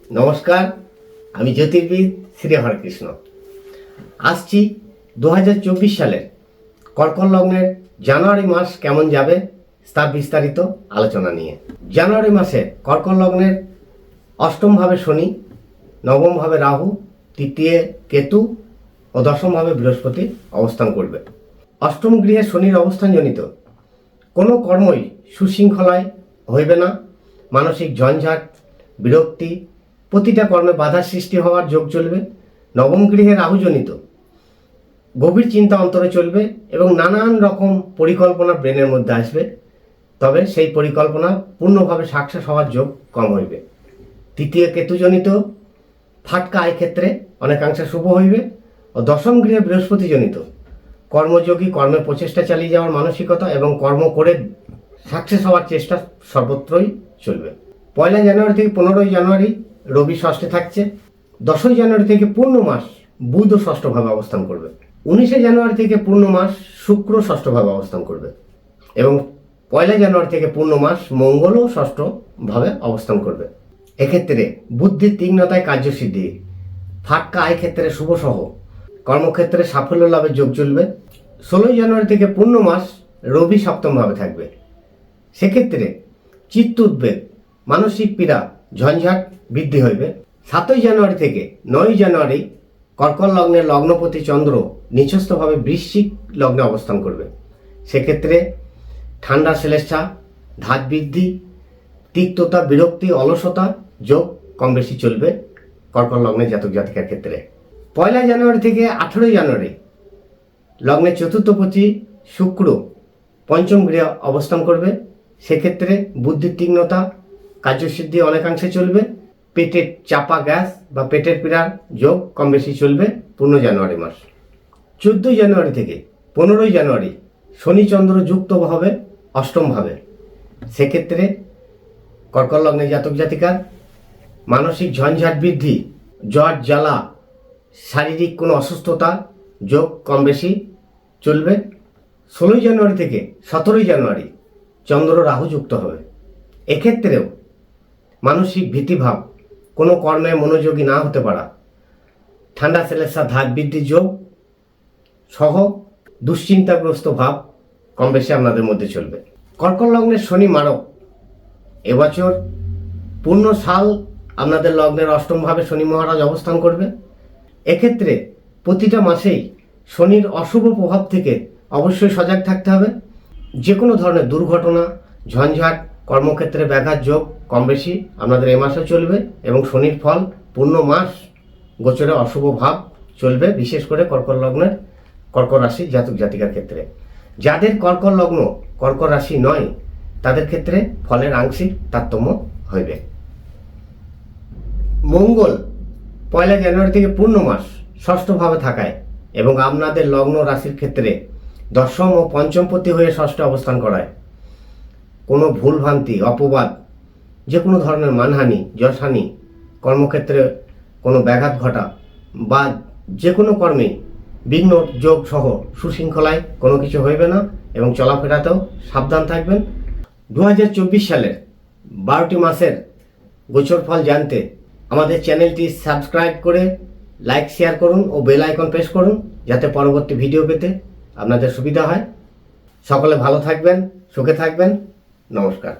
নমস্কার, আমি জ্যোতির্বিদ শ্রী হরেকৃষ্ণ। আসছি 2024 সালের কর্কট লগ্নের জানুয়ারি মাস কেমন যাবে তার বিস্তারিত আলোচনা নিয়ে। জানুয়ারি মাসে কর্কট লগ্নের অষ্টম ভাবে শনি, নবম ভাবে রাহু, তৃতীয় কেতু ও দশম ভাবে বৃহস্পতি অবস্থান করবে। অষ্টম গৃহে শনির অবস্থানজনিত কোনো কর্মই সুশৃঙ্খলায় হইবে না। মানসিক ঝঞ্ঝাট, বিরক্তি, প্রতিটা কর্মে বাধার সৃষ্টি হওয়ার যোগ চলবে। নবম গৃহে রাহুজনিত গভীর চিন্তা অন্তরে চলবে এবং নানান রকম পরিকল্পনা ব্রেনের মধ্যে আসবে, তবে সেই পরিকল্পনা পূর্ণভাবে সাকসেস হওয়ার যোগ কম হইবে। তৃতীয় কেতুজনিত ফাটকা আয় ক্ষেত্রে অনেকাংশে শুভ হইবে ও দশম গৃহে বৃহস্পতিজনিত কর্মযোগী কর্মে প্রচেষ্টা চালিয়ে যাওয়ার মানসিকতা এবং কর্ম করে সাকসেস হওয়ার চেষ্টা সর্বত্রই চলবে। 1 জানুয়ারি থেকে 15 জানুয়ারি রবি ষষ্ঠে থাকছে। 10 জানুয়ারি থেকে পূর্ণ মাস বুধ ষষ্ঠভাবে অবস্থান করবে। 19 জানুয়ারি থেকে পূর্ণ মাস শুক্র ষষ্ঠভাবে অবস্থান করবে এবং 1 জানুয়ারি থেকে পূর্ণ মাস মঙ্গলও ষষ্ঠভাবে অবস্থান করবে। এক্ষেত্রে বুদ্ধির তীক্ষ্ণতায় কার্যসিদ্ধি, ফাটকা আয় ক্ষেত্রে শুভ সহ কর্মক্ষেত্রে সাফল্য লাভের যোগ চলবে। 16 জানুয়ারি থেকে পূর্ণ মাস রবি সপ্তমভাবে থাকবে। সেক্ষেত্রে চিত্ত উদ্বেগ, মানসিক পীড়া, ঝঞ্ঝাট বৃদ্ধি হইবে। 7 জানুয়ারি থেকে 9 জানুয়ারি কর্কট লগ্নের লগ্নপতি চন্দ্র নিচস্থভাবে বৃশ্চিক লগ্নে অবস্থান করবে। সেক্ষেত্রে ঠান্ডা শ্লেষ্মা, ধাত বৃদ্ধি, তিক্ততা, বিরক্তি, অলসতা যোগ কম বেশি চলবে কর্কট লগ্নের জাতক জাতিকার ক্ষেত্রে। 1 জানুয়ারি থেকে 18 জানুয়ারি লগ্নের চতুর্থপতি শুক্র পঞ্চম গৃহে অবস্থান করবে। সেক্ষেত্রে বুদ্ধির তীক্ষ্ণতা, কার্যসিদ্ধি অনেকাংশে চলবে। পেটের চাপা গ্যাস বা পেটের পীড়ার যোগ কম বেশি চলবে পূর্ণ জানুয়ারি মাস। 14 জানুয়ারি থেকে 15 জানুয়ারি শনিচন্দ্র যুক্ত হবে অষ্টমভাবে। সেক্ষেত্রে কর্কট লগ্নের জাতক জাতিকার মানসিক ঝঞ্ঝাট বৃদ্ধি, জ্বর জ্বালা, শারীরিক কোনো অসুস্থতা যোগ কম বেশি চলবে। 16 জানুয়ারি থেকে 17 জানুয়ারি চন্দ্র রাহু যুক্ত হবে। এক্ষেত্রেও মানসিক ভীতিভাব, কোনো কর্মে মনোযোগী না হতে পারা, ঠান্ডা শ্লেষ্মা, ধাত বৃদ্ধি যোগ সহ দুশ্চিন্তাগ্রস্ত ভাব কম বেশি আপনাদের মধ্যে চলবে। কর্কট লগ্নের শনি মারক। এবছর পূর্ণ সাল আপনাদের লগ্নের অষ্টমভাবে শনি মহারাজ অবস্থান করবে। এক্ষেত্রে প্রতিটা মাসেই শনির অশুভ প্রভাব থেকে অবশ্যই সজাগ থাকতে হবে। যে কোনো ধরনের দুর্ঘটনা, ঝঞ্ঝাট, কর্মক্ষেত্রে ব্যাঘাত যোগ কম বেশি আপনাদের এ মাসে চলবে এবং শনির ফল পূর্ণ মাস গোচরে অশুভ ভাব চলবে, বিশেষ করে কর্কট লগ্নের কর্কট রাশি জাতক জাতিকার ক্ষেত্রে। যাদের কর্কট লগ্ন কর্কট রাশি নয় তাদের ক্ষেত্রে ফলের আংশিক তারতম্য হইবে। মঙ্গল 1 জানুয়ারি থেকে পূর্ণ মাস ষষ্ঠভাবে থাকায় এবং আপনাদের লগ্ন রাশির ক্ষেত্রে দশম ও পঞ্চমপতি হয়ে ষষ্ঠে অবস্থান করায় কোনো ভুলভ্রান্তি, অপবাদ, যে কোনো ধরনের মানহানি, যশহানি, কর্মক্ষেত্রে কোনো ব্যাঘাত ঘটা বা যে কোনো কর্মে বিঘ্ন যোগ সহ সুশৃঙ্খলায় কোনো কিছু হইবে না এবং চলাফেরাতেও সাবধান থাকবেন। 2024 সালের 12টি মাসের গোচর ফল জানতে আমাদের চ্যানেলটি সাবস্ক্রাইব করে লাইক, শেয়ার করুন ও বেল আইকন প্রেস করুন, যাতে পরবর্তী ভিডিও পেতে আপনাদের সুবিধা হয়। সকলে ভালো থাকবেন, সুখে থাকবেন। নমস্কার।